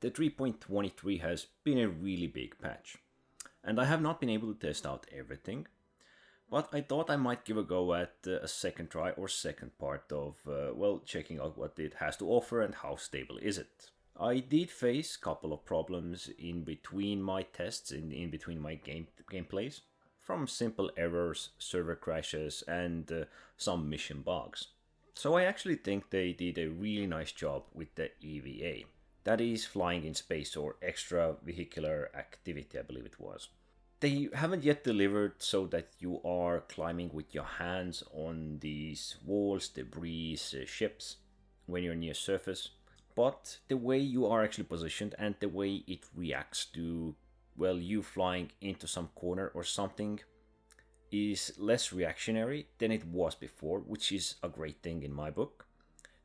the 3.23 has been a really big patch, and I have not been able to test out everything, but I thought I might give a go at a second try or second part of, checking out what it has to offer and how stable is it. I did face a couple of problems in between my tests, in between my gameplays, from simple errors, server crashes, and some mission bugs. So I actually think they did a really nice job with the EVA. That is flying in space, or extra vehicular activity, I believe it was. They haven't yet delivered so that you are climbing with your hands on these walls, debris, ships when you're near surface. But the way you are actually positioned and the way it reacts to, you flying into some corner or something is less reactionary than it was before, which is a great thing in my book.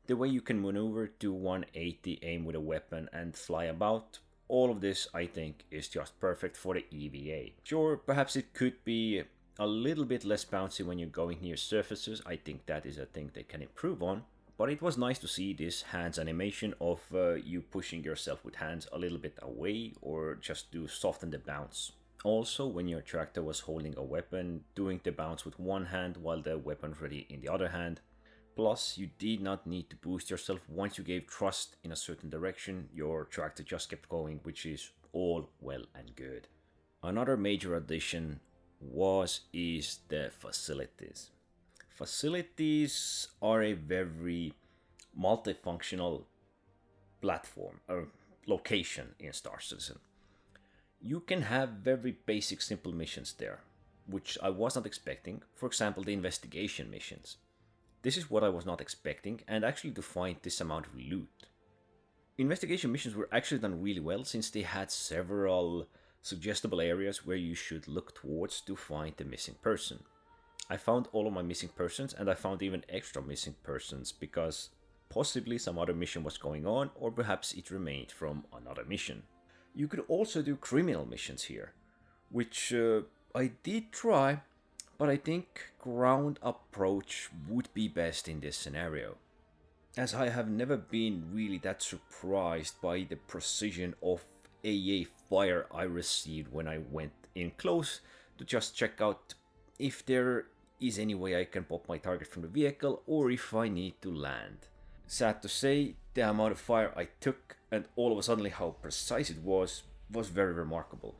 The way you can maneuver to 180, aim with a weapon, and fly about, all of this I think is just perfect for the EVA. Sure, perhaps it could be a little bit less bouncy when you're going near surfaces. I think that is a thing they can improve on. But it was nice to see this hands animation of you pushing yourself with hands a little bit away, or just to soften the bounce. Also, when your character was holding a weapon, doing the bounce with one hand while the weapon's ready in the other hand. Plus, you did not need to boost yourself once you gave thrust in a certain direction. Your character just kept going, which is all well and good. Another major addition is the facilities. Facilities are a very multifunctional platform or location in Star Citizen. You can have very basic simple missions there, which I was not expecting. For example, the investigation missions. This is what I was not expecting, and actually to find this amount of loot. Investigation missions were actually done really well, since they had several suggestible areas where you should look towards to find the missing person. I found all of my missing persons, and I found even extra missing persons because possibly some other mission was going on, or perhaps it remained from another mission. You could also do criminal missions here, which I did try, but I think ground approach would be best in this scenario, as I have never been really that surprised by the precision of AA fire I received when I went in close to just check out if there is any way I can pop my target from the vehicle, or if I need to land. Sad to say, the amount of fire I took and all of a sudden how precise it was very remarkable.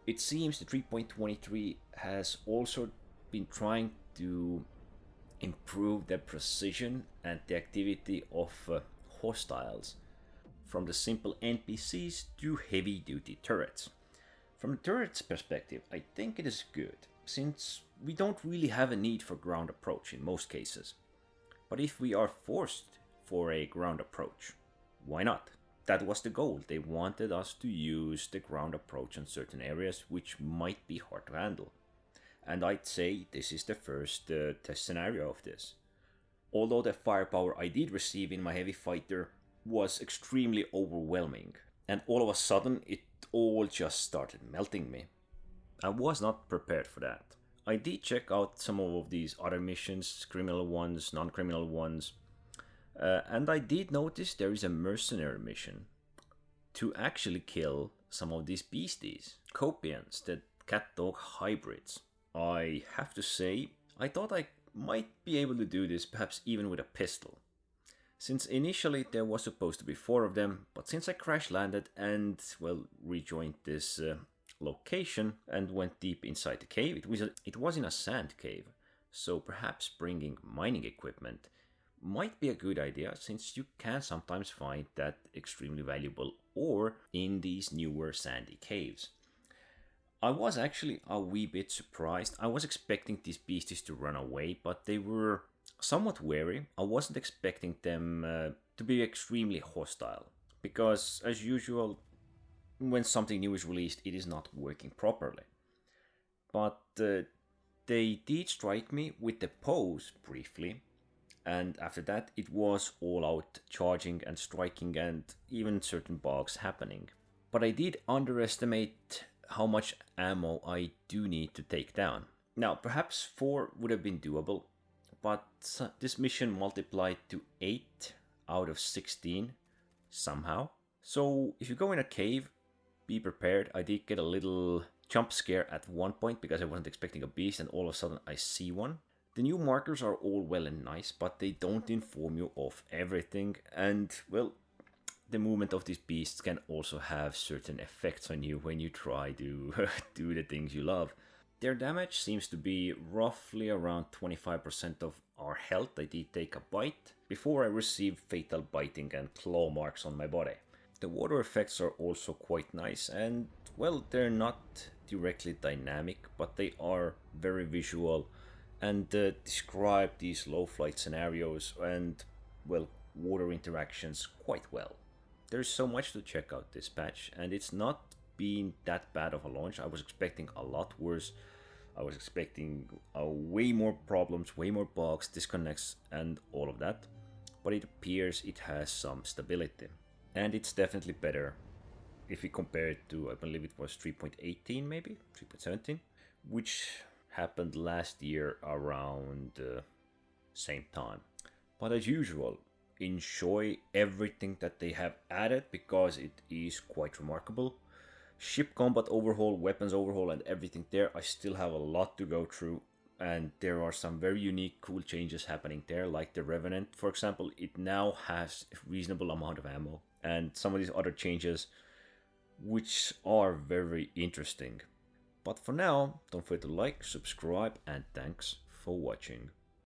It seems the 3.23 has also been trying to improve the precision and the activity of hostiles, from the simple NPCs to heavy duty turrets. From the turret's perspective, I think it is good, since we don't really have a need for ground approach in most cases. But if we are forced for a ground approach, why not? That was the goal. They wanted us to use the ground approach in certain areas which might be hard to handle. And I'd say this is the first test scenario of this. Although the firepower I did receive in my heavy fighter was extremely overwhelming, and all of a sudden it all just started melting me. I was not prepared for that. I did check out some of these other missions, criminal ones, non-criminal ones, and I did notice there is a mercenary mission to actually kill some of these beasties, Copians, the cat-dog hybrids. I have to say, I thought I might be able to do this perhaps even with a pistol, since initially there was supposed to be 4 of them, but since I crash landed and, rejoined this location and went deep inside the cave, it was in a sand cave, so perhaps bringing mining equipment might be a good idea, since you can sometimes find that extremely valuable ore in these newer sandy caves. I was actually a wee bit surprised. I was expecting these beasties to run away, but they were somewhat wary. I wasn't expecting them to be extremely hostile, because as usual, when something new is released, it is not working properly. But they did strike me with the pose briefly, and after that it was all out charging and striking, and even certain bugs happening. But I did underestimate how much ammo I do need to take down. Now, perhaps 4 would have been doable, but this mission multiplied to 8 out of 16 somehow. So if you go in a cave, be prepared. I did get a little jump scare at one point because I wasn't expecting a beast and all of a sudden I see one. The new markers are all well and nice, but they don't inform you of everything, and well, the movement of these beasts can also have certain effects on you when you try to do the things you love. Their damage seems to be roughly around 25% of our health. I did take a bite before I received fatal biting and claw marks on my body. The water effects are also quite nice, and well, they're not directly dynamic, but they are very visual and describe these low flight scenarios and, well, water interactions quite well. There's so much to check out this patch, and it's not been that bad of a launch. I was expecting a lot worse. I was expecting way more problems, way more bugs, disconnects, and all of that. But it appears it has some stability. And it's definitely better if we compare it to, I believe it was 3.18 maybe, 3.17, which happened last year around same time. But as usual, enjoy everything that they have added because it is quite remarkable. Ship combat overhaul, weapons overhaul, and everything there. I still have a lot to go through, and there are some very unique, cool changes happening there, like the Revenant, for example. It now has a reasonable amount of ammo, and some of these other changes, which are very interesting. But for now, don't forget to like, subscribe, and thanks for watching.